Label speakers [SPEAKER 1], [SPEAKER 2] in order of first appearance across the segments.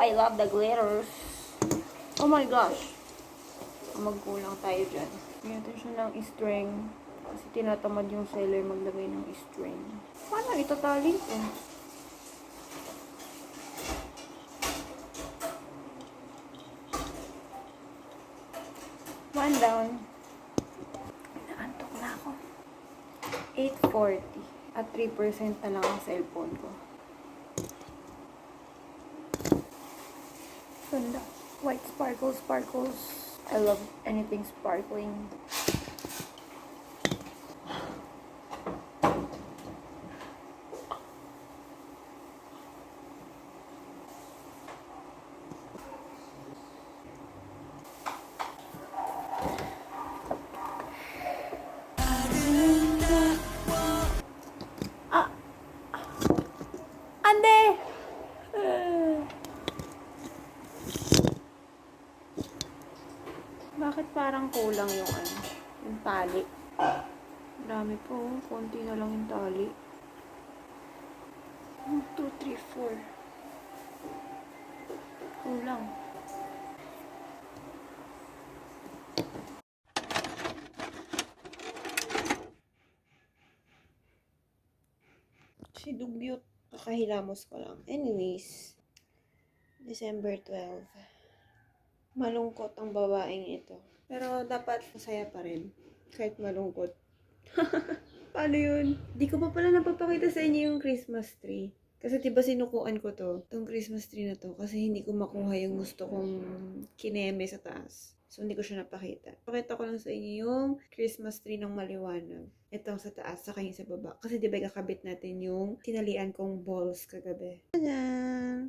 [SPEAKER 1] I love the glitters. Oh my gosh. Magkulang tayo dyan. Bigyan natin siya ng string. Kasi tinatamad yung seller maglagay ng string. Paano itatali ito? One down. Naantok na ako. 8:40. At 3% na lang ang cellphone ko. Ganda. White sparkles, sparkles. I love anything sparkling. Ande! Bakit parang kulang yung yung tali? Dami po, konti na lang yung tali. 1, 2, 3, 4. Kulang. Si Dugyot. Kakahilamos ko lang. Anyways, December 12. Malungkot ang babaeng ito. Pero dapat masaya pa rin. Kahit malungkot. Paano yun? Di ko pa pala napapakita sa inyo yung Christmas tree. Kasi diba sinukuan ko to, itong Christmas tree na to, kasi hindi ko makuha yung gusto kong kineme sa taas. So, hindi ko siya napakita. Pakita ko lang sa inyo yung Christmas tree ng maliwanag. Ito sa taas, saka yung sa baba. Kasi diba kakabit natin yung tinalian kong balls kagabi. Tada!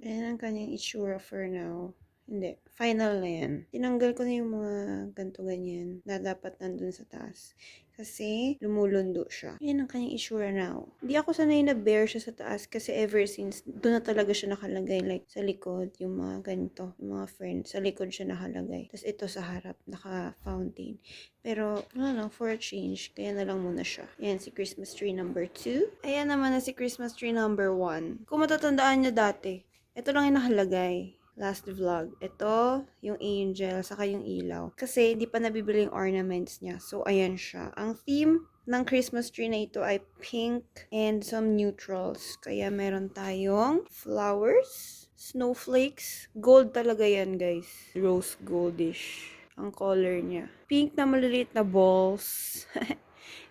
[SPEAKER 1] Ayan ang kanyang itsura for now. Hindi. Final na yan. Tinanggal ko na yung mga ganto ganyan na dapat nandun sa taas. Kasi lumulundo siya. Yan ang kanyang itsura now. Hindi ako sanay na bare siya sa taas kasi ever since doon na talaga siya nakalagay. Like sa likod, yung mga ganito, yung mga friends. Sa likod siya nakalagay. Tapos ito sa harap, naka-fountain. Pero, wala lang, for a change. Kaya na lang muna siya. Yan, si Christmas tree number 2. Ayan naman na si Christmas tree number 1. Kung matatandaan niyo dati, ito lang yung nakalagay. Last vlog. Ito, yung angel, saka yung ilaw. Kasi, hindi pa nabibili yung ornaments niya. So, ayan siya. Ang theme ng Christmas tree na ito ay pink and some neutrals. Kaya, meron tayong flowers, snowflakes. Gold talaga yan, guys. Rose goldish ang color niya. Pink na maliliit na balls.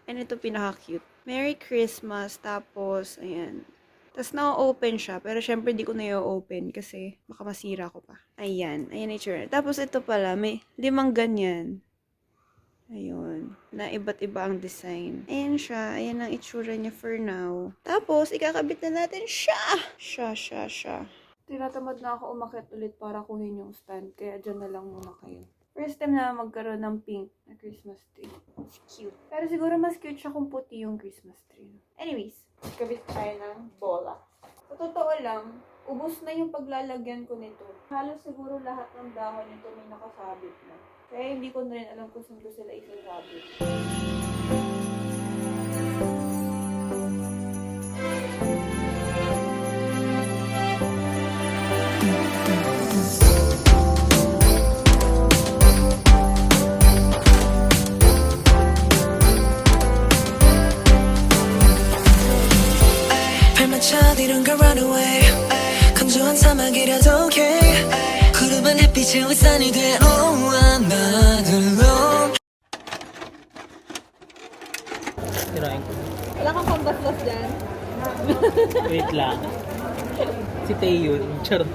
[SPEAKER 1] And ito, pinaka-cute. Merry Christmas. Tapos, ayan. Tapos na-open siya. Pero syempre di ko na i-open kasi baka masira ko pa. Ayan. Ayan yung itsura. Tapos ito pala, may 5 ganyan. Ayun. Na iba't iba ang design. Ayan siya. Ayan ang itsura niya for now. Tapos, ikakabit na natin siya. Siya. Tinatamad na ako umakyat ulit para kunin yung stand. Kaya dyan na lang muna kayo. First time na magkaroon ng pink na Christmas tree. It's cute. Pero siguro mas cute siya kung puti yung Christmas tree. Anyways, kabit tayo ng bola. Sa totoo lang, ubos na yung paglalagyan ko nito. Halos siguro lahat ng dahon nito may nakasabit na. Kaya hindi ko na rin alam kung saan ko sila isasabit.
[SPEAKER 2] 이런 걸 run away 건조한 사막이라도 okay 구름은 햇빛에 윗산이 돼 oh 나들로
[SPEAKER 3] Tirain ko.
[SPEAKER 1] Wala kang pambasbas dyan?
[SPEAKER 3] Wait lang. Si Taeyun. Charot.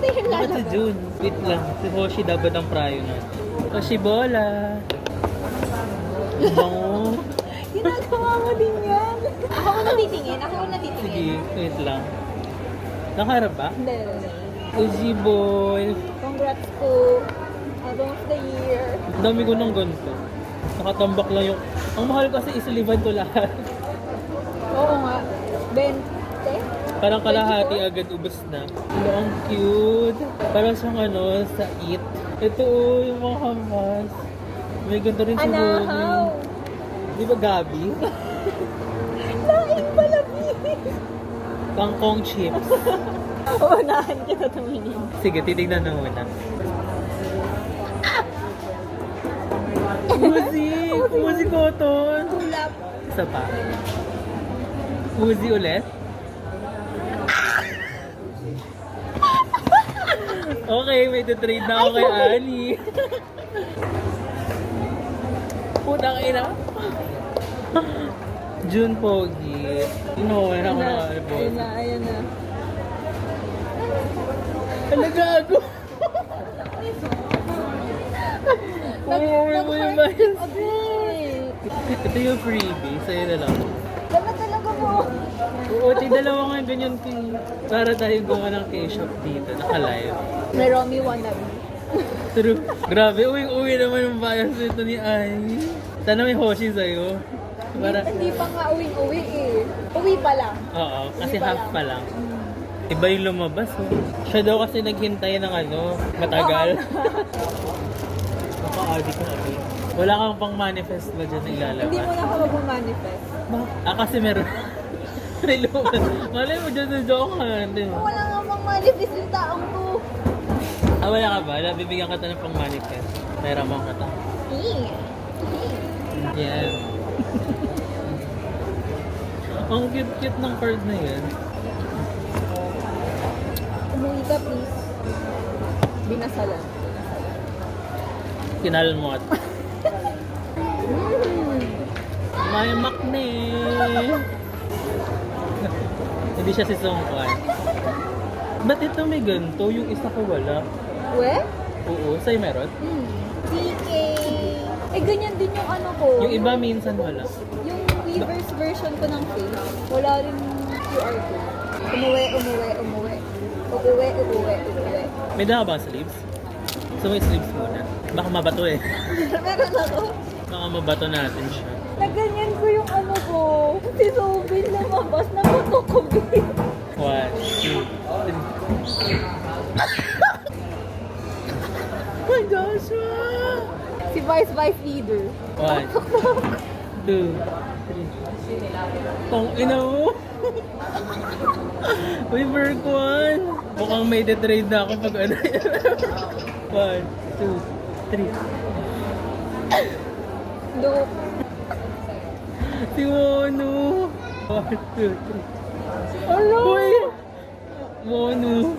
[SPEAKER 3] Bakit si Jun? Wait lang. Si Hoshi dapat ang prayo na. Hoshi bola. Ang bango.
[SPEAKER 1] Ginagawa mo din yan. Ako ko natitingin.
[SPEAKER 3] Sige, wait lang. Nakaharap ba?
[SPEAKER 1] Hindi.
[SPEAKER 3] Hoshi boy.
[SPEAKER 1] Congrats po. Album of the year.
[SPEAKER 3] Ang dami ko ng ganito. Nakatambak lang yung... Ang mahal kasi isiliban ko lahat.
[SPEAKER 1] Oo nga. 20?
[SPEAKER 3] Parang kalahati agad ubos na. Pero ang cute. Parang siyang sa It. Ito yung mga hampas. May ganito rin si
[SPEAKER 1] Anahaw!
[SPEAKER 3] Di ba Gabi?
[SPEAKER 1] Laing pala,
[SPEAKER 3] Kangkong chips.
[SPEAKER 1] Uunahan kita tumingin.
[SPEAKER 3] Sige, titignan na muna. Uzi! Uzi cotton!
[SPEAKER 1] Tulap.
[SPEAKER 3] Isa pa. Uzi ulit. Okay, may trade na ako kay Annie. Putang ina. June Pogi. Wala ako na
[SPEAKER 1] Ayun na, ayun na.
[SPEAKER 3] Gago. Umuwi mo yung bayas. Ito yung freebie. Sa'yo na lang.
[SPEAKER 1] Dala talaga mo.
[SPEAKER 3] Oo, dalawa nga ganyan para tayo gawa ng K-shop dito. Naka-live.
[SPEAKER 1] May Romy wannabe.
[SPEAKER 3] True. Grabe, uwi naman yung bias nito ni Annie. Sana may Hoshi sa'yo. Para...
[SPEAKER 1] Hindi pa nga uwi eh. Uwi pa lang.
[SPEAKER 3] Oo, kasi
[SPEAKER 1] Uwi pa
[SPEAKER 3] half
[SPEAKER 1] lang.
[SPEAKER 3] pa lang. Iba yung lumabas, oh. Siya daw kasi naghintay ng matagal. Napaka-audi ko ako. Wala kang pang manifest ba dyan na ilalabas?
[SPEAKER 1] Hindi mo na ako mag-manifest.
[SPEAKER 3] Kasi meron. May lumabas. Malay mo dyan sa Jokan, di ba?
[SPEAKER 1] Wala nga mag-manifest yung taong to.
[SPEAKER 3] Wala ka ba? Bibigyan ka ng pang manifest. Pera mo ka ta. Yan. Ang cute-cute ng card na yan.
[SPEAKER 1] Umuwi ka please. Binasalan.
[SPEAKER 3] Kinalan mo at. May makne. Hindi siya si Songkwan. Ba't ito may ganito? Yung isa ko wala.
[SPEAKER 1] We?
[SPEAKER 3] Oo, sa'yo meron?
[SPEAKER 1] DK. Eh, ganyan din yung ano ko.
[SPEAKER 3] Yung iba minsan wala.
[SPEAKER 1] Yung Weverse version ko ng face, wala rin QR code. Umuwi.
[SPEAKER 3] May dala ba sleeves? So may sleeves muna. Baka mabato eh.
[SPEAKER 1] Meron ako.
[SPEAKER 3] Baka mabato natin siya.
[SPEAKER 1] Naganyan ko yung ano ko. Si Sobin lumabas na matokobin.
[SPEAKER 3] 1, 2, 3. My gosh!
[SPEAKER 1] Si Vice Leader.
[SPEAKER 3] 1, 2, 3. Tong ina mo! Uy, Berkwan! Mukhang may detrade na ako pag ano yan. 1, 2, 3.
[SPEAKER 1] Dope.
[SPEAKER 3] Si Mono! 1, 2, 3.
[SPEAKER 1] Ano?
[SPEAKER 3] Uy! Mono!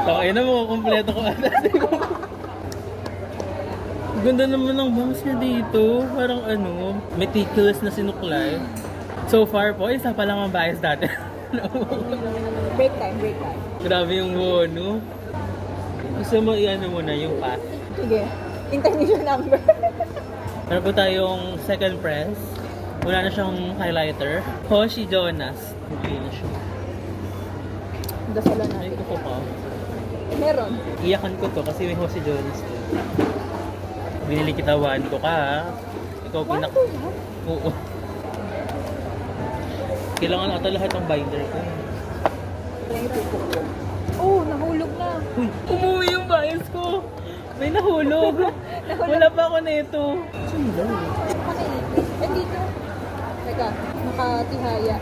[SPEAKER 3] Takay na mo, kompleto ko ata. Ganda naman ng bangs niya dito. Parang meticulous na sinuklay. So far po, isa pa lang ang bias dati.
[SPEAKER 1] Break time.
[SPEAKER 3] Grabe yung Mono. Gusto mo mo na yung path.
[SPEAKER 1] Sige. Hintay niyo yung number.
[SPEAKER 3] Meron po tayong second press. Wala na siyang highlighter. Hoshi Jonas. Okay na siya.
[SPEAKER 1] Dasalan
[SPEAKER 3] Ay,
[SPEAKER 1] natin.
[SPEAKER 3] ko pa.
[SPEAKER 1] Meron.
[SPEAKER 3] Iyakan ko to kasi may Hoshi Jonas to. Binili kita 1 to ka ha. Ikaw pinak... Oo. Kailangan ata lahat ng binder ko.
[SPEAKER 1] Oh, nahulog na.
[SPEAKER 3] Uy, umuwi yung bias ko. May nahulog. Wala pa ako nito. Saan daw?
[SPEAKER 1] Nakaipit. Eh, dito. Teka, nakatihaya.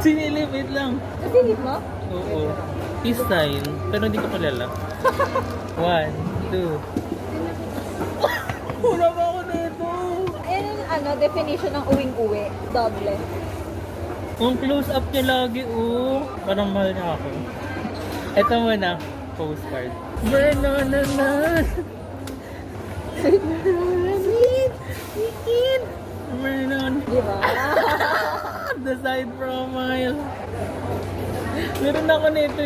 [SPEAKER 3] Sinilip, wait lang.
[SPEAKER 1] Nasilip mo?
[SPEAKER 3] Oo. Peace sign. Pero hindi ko kilala. 1, 2. Wala pa ako nito.
[SPEAKER 1] Ayun yung definition ng uwing-uwi. Doble.
[SPEAKER 3] Ang close up niya lagi, parang mahal niya ako. Ito muna, postcard. Vernon! Vernon!
[SPEAKER 1] Diba?
[SPEAKER 3] The side profile. Meron ako nito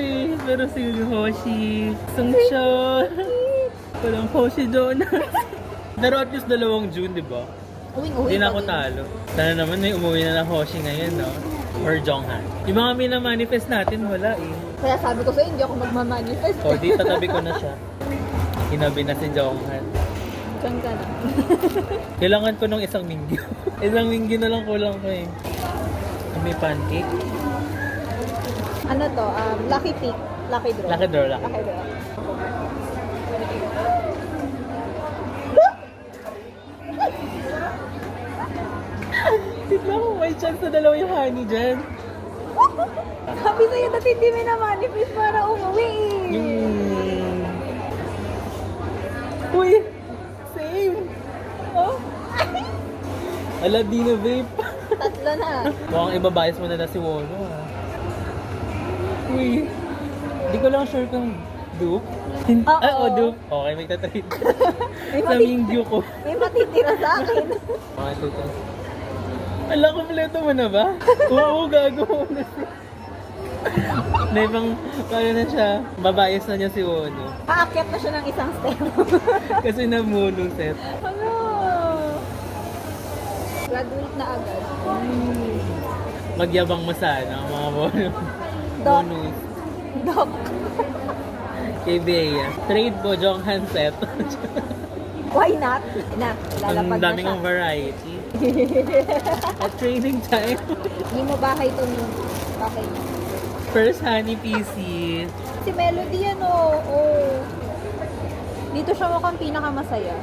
[SPEAKER 3] pero si Hoshi, Sungshon, walang Hoshi Jonas. Pero at least 2 June, di ba?
[SPEAKER 1] Uwing-uwi.
[SPEAKER 3] Hindi na ako talo. Sana naman may umuwi na ng Hoshi ngayon, no? Or Jonghan. Yung mga mina-manifest natin, wala eh.
[SPEAKER 1] Kaya sabi ko sa'yo, hindi ako magmamanifest.
[SPEAKER 3] O, di tatabi ko na siya. Hinabi na si Jonghan.
[SPEAKER 1] Diyan ka na.
[SPEAKER 3] Kailangan ko ng isang minggu. Isang minggu na lang kulang ko eh. May pancake.
[SPEAKER 1] Ano to? Lucky pick. Lucky draw.
[SPEAKER 3] Lucky draw, lucky.
[SPEAKER 1] Lucky draw.
[SPEAKER 3] Tignan mo, may chance na 2 yung honey dyan.
[SPEAKER 4] Sabi sa'yo dati hindi may na-manifest para umuwi eh.
[SPEAKER 3] Yung... Uy! Same!
[SPEAKER 4] Oh,
[SPEAKER 3] Ala, di na vape.
[SPEAKER 4] tatlo na.
[SPEAKER 3] Mukhang ibabayas mo na si Wono ah. Uy! Di ko lang sure kung dupe.
[SPEAKER 4] Oo.
[SPEAKER 3] Ah, oh, dupe. Okay, may tatrade.
[SPEAKER 4] May
[SPEAKER 3] Sa mingyu ko.
[SPEAKER 4] May matitira sa akin.
[SPEAKER 3] Mga tuto. Ala, kompleto mo na ba? Oo, gago na siya. Na ibang, paano na siya, babayas na niya si Wono.
[SPEAKER 4] Aakyat na siya ng isang step.
[SPEAKER 3] Kasi na-mono set.
[SPEAKER 4] Ano? Graduate na agad.
[SPEAKER 3] Magyabang mo sana, mga Wono.
[SPEAKER 4] Doc.
[SPEAKER 3] Bonus.
[SPEAKER 4] Doc.
[SPEAKER 3] Kay Bea. Trade po, Jong Hanset.
[SPEAKER 4] Why not? Na, lalapag
[SPEAKER 3] Ang
[SPEAKER 4] na
[SPEAKER 3] daming
[SPEAKER 4] siya.
[SPEAKER 3] ang variety. At training time.
[SPEAKER 4] Hindi mo bahay to ni. Okay.
[SPEAKER 3] First honey PC.
[SPEAKER 4] Si Melody yan oh. Dito siya mukhang pinakamasaya.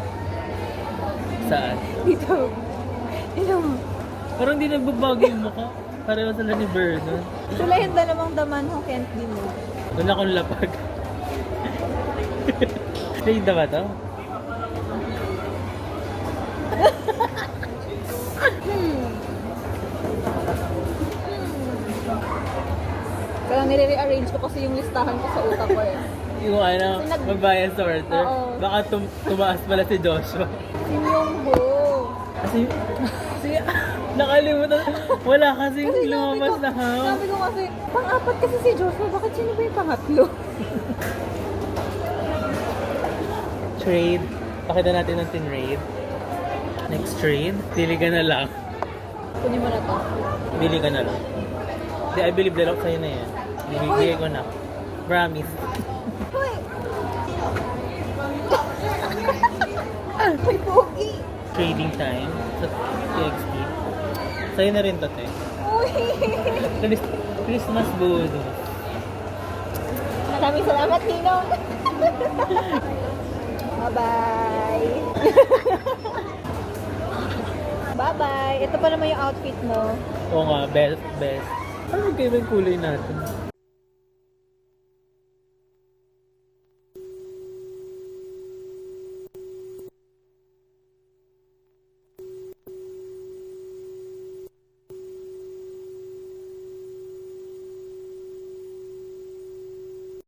[SPEAKER 3] Saan?
[SPEAKER 4] Dito. Ito.
[SPEAKER 3] Parang di nagbabago yung mukha. Pareho sila ni Vernon.
[SPEAKER 4] Sila yung dalawang daman ho can't be mo.
[SPEAKER 3] Wala akong lapag. Trade na ba to?
[SPEAKER 4] Kaya nire-rearrange ko kasi yung listahan ko sa utak ko eh.
[SPEAKER 3] Yung ano,
[SPEAKER 4] Kasi nag-
[SPEAKER 3] magbayan sa order.
[SPEAKER 4] Oo.
[SPEAKER 3] Baka tumaas pala si Joshua.
[SPEAKER 4] Si Myungho.
[SPEAKER 3] Kasi, nakalimutan. Wala kasing
[SPEAKER 4] Kasi
[SPEAKER 3] lumabas na house.
[SPEAKER 4] sabi ko kasi, pang-apat kasi si Joshua, bakit sino ba yung pangatlo?
[SPEAKER 3] Trade. Pakita natin ang tin-raid. Next trade. Pili ka na lang.
[SPEAKER 4] Kunin mo na to.
[SPEAKER 3] Pili ka na lang. Di, I believe lalok sa'yo na yan. Bibigay ko na. Promise.
[SPEAKER 4] Hoy! May pogi!
[SPEAKER 3] Trading time sa TXT. Sa'yo na rin to, te.
[SPEAKER 4] Uy!
[SPEAKER 3] Christmas bonus.
[SPEAKER 4] Maraming salamat, Ninong! Bye-bye! Bye-bye! Ito pa naman yung outfit mo.
[SPEAKER 3] Oo nga, best. Ano kayo ba yung kulay natin?